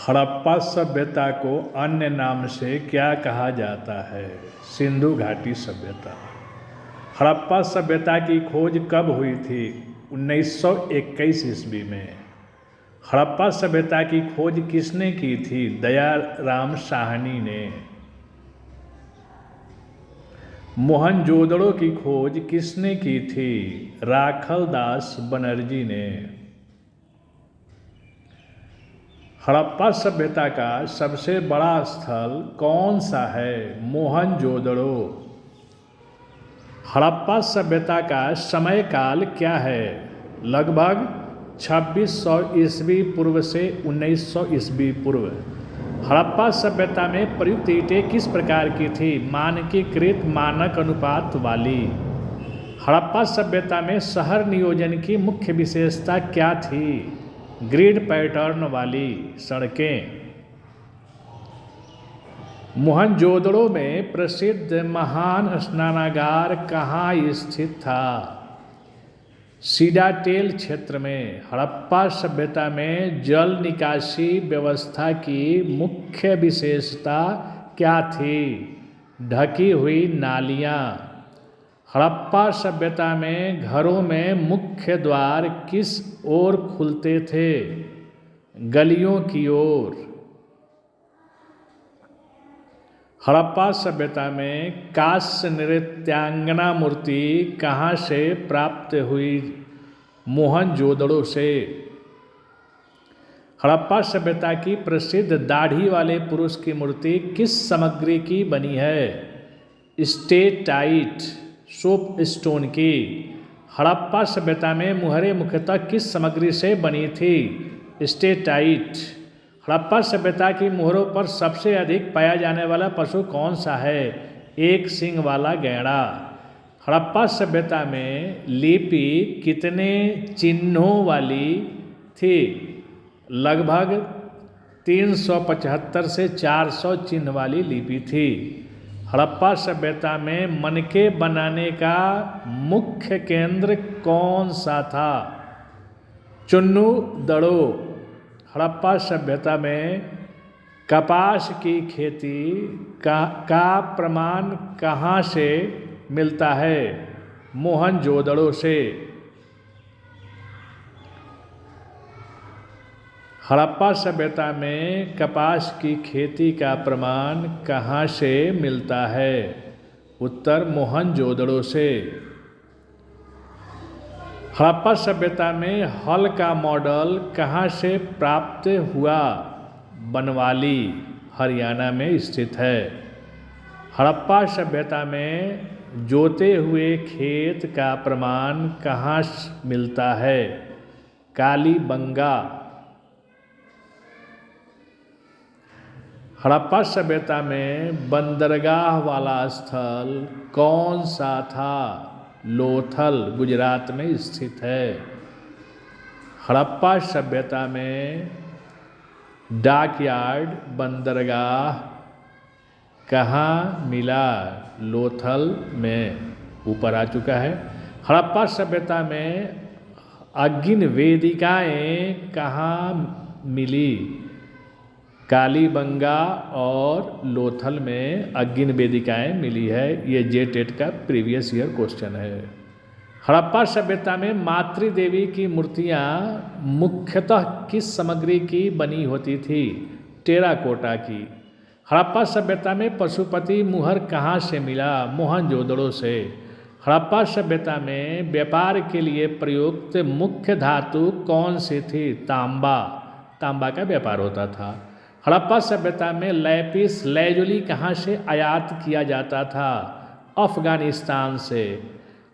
हड़प्पा सभ्यता को अन्य नाम से क्या कहा जाता है? सिंधु घाटी सभ्यता। हड़प्पा सभ्यता की खोज कब हुई थी? 1921 ईस्वी में। हड़प्पा सभ्यता की खोज किसने की थी? दयाराम साहनी ने। मोहनजोदड़ो की खोज किसने की थी? राखलदास बनर्जी ने। हड़प्पा सभ्यता का सबसे बड़ा स्थल कौन सा है? मोहनजोदड़ो। हड़प्पा सभ्यता का समय काल क्या है? लगभग 2600 ईस्वी पूर्व से 1900 ईस्वी पूर्व। हड़प्पा सभ्यता में प्रयुक्त ईंटें किस प्रकार की थी? मानकीकृत मानक अनुपात वाली। हड़प्पा सभ्यता में शहर नियोजन की मुख्य विशेषता क्या थी? ग्रिड पैटर्न वाली सड़कें। मोहनजोदड़ो में प्रसिद्ध महान स्नानागार कहाँ स्थित था? सीडाटेल क्षेत्र में। हड़प्पा सभ्यता में जल निकासी व्यवस्था की मुख्य विशेषता क्या थी? ढकी हुई नालियाँ। हड़प्पा सभ्यता में घरों में मुख्य द्वार किस ओर खुलते थे? गलियों की ओर। हड़प्पा सभ्यता में कांस्य नृत्यांगना मूर्ति कहाँ से प्राप्त हुई? मोहनजोदड़ो से। हड़प्पा सभ्यता की प्रसिद्ध दाढ़ी वाले पुरुष की मूर्ति किस सामग्री की बनी है? स्टेटाइट सोप स्टोन की। हड़प्पा सभ्यता में मुहरें मुख्यतः किस सामग्री से बनी थी? स्टेटाइट। हड़प्पा सभ्यता की मुहरों पर सबसे अधिक पाया जाने वाला पशु कौन सा है? एक सींग वाला गैंडा। हड़प्पा सभ्यता में लिपि कितने चिन्हों वाली थी? लगभग 375 से 400 चिन्ह वाली लिपि थी। हड़प्पा सभ्यता में मनके बनाने का मुख्य केंद्र कौन सा था? चुन्नूदड़ो। हड़प्पा सभ्यता में कपास की खेती का प्रमाण कहाँ से मिलता है? मोहनजोदड़ो से। हड़प्पा सभ्यता में कपास की खेती का प्रमाण कहाँ से मिलता है? उत्तर मोहनजोदड़ो से। हड़प्पा सभ्यता में हल का मॉडल कहाँ से प्राप्त हुआ? बनवाली हरियाणा में स्थित है। हड़प्पा सभ्यता में जोते हुए खेत का प्रमाण कहाँ मिलता है? कालीबंगा। हड़प्पा सभ्यता में बंदरगाह वाला स्थल कौन सा था? लोथल गुजरात में स्थित है। हड़प्पा सभ्यता में डॉकयार्ड बंदरगाह कहाँ मिला? लोथल में। ऊपर आ चुका है। हड़प्पा सभ्यता में अग्नि वेदिकाएँ कहाँ मिली? कालीबंगा और लोथल में अग्नि वेदिकाएँ मिली है। ये जेटेट का प्रीवियस ईयर क्वेश्चन है। हड़प्पा सभ्यता में मातृदेवी की मूर्तियाँ मुख्यतः किस सामग्री की बनी होती थी? टेराकोटा की। हड़प्पा सभ्यता में पशुपति मुहर कहाँ से मिला? मोहनजोदड़ो से। हड़प्पा सभ्यता में व्यापार के लिए प्रयुक्त मुख्य धातु कौन सी थी? तांबा। तांबा का व्यापार होता था। हड़प्पा सभ्यता में लैपिस लैजुली कहाँ से आयात किया जाता था? अफगानिस्तान से।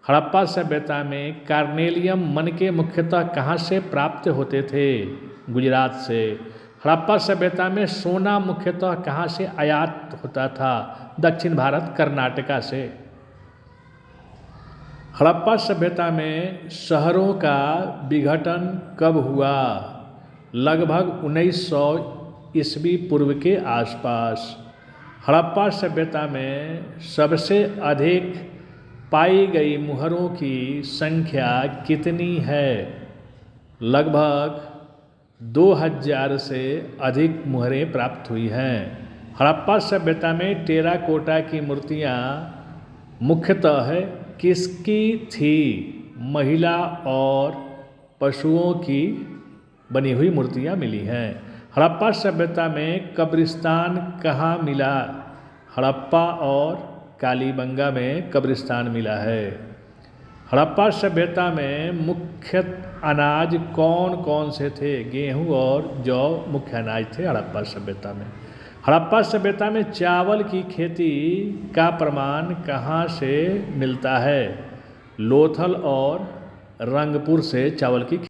हड़प्पा सभ्यता में कार्नेलियम मनके मुख्यतः कहाँ से प्राप्त होते थे? गुजरात से। हड़प्पा सभ्यता में सोना मुख्यतः कहाँ से आयात होता था? दक्षिण भारत कर्नाटका से। हड़प्पा सभ्यता में शहरों का विघटन कब हुआ? लगभग 1900 ईस्वी पूर्व के आसपास। हड़प्पा सभ्यता में सबसे अधिक पाई गई मुहरों की संख्या कितनी है? लगभग 2000 से अधिक मुहरें प्राप्त हुई हैं। हड़प्पा सभ्यता में टेराकोटा की मूर्तियाँ मुख्यतः किसकी थी? महिला और पशुओं की बनी हुई मूर्तियाँ मिली हैं। हड़प्पा सभ्यता में कब्रिस्तान कहाँ मिला? हड़प्पा और कालीबंगा में कब्रिस्तान मिला है। हड़प्पा सभ्यता में मुख्य अनाज कौन कौन से थे? गेहूँ और जौ मुख्य अनाज थे हड़प्पा सभ्यता में। हड़प्पा सभ्यता में चावल की खेती का प्रमाण कहाँ से मिलता है? लोथल और रंगपुर से चावल की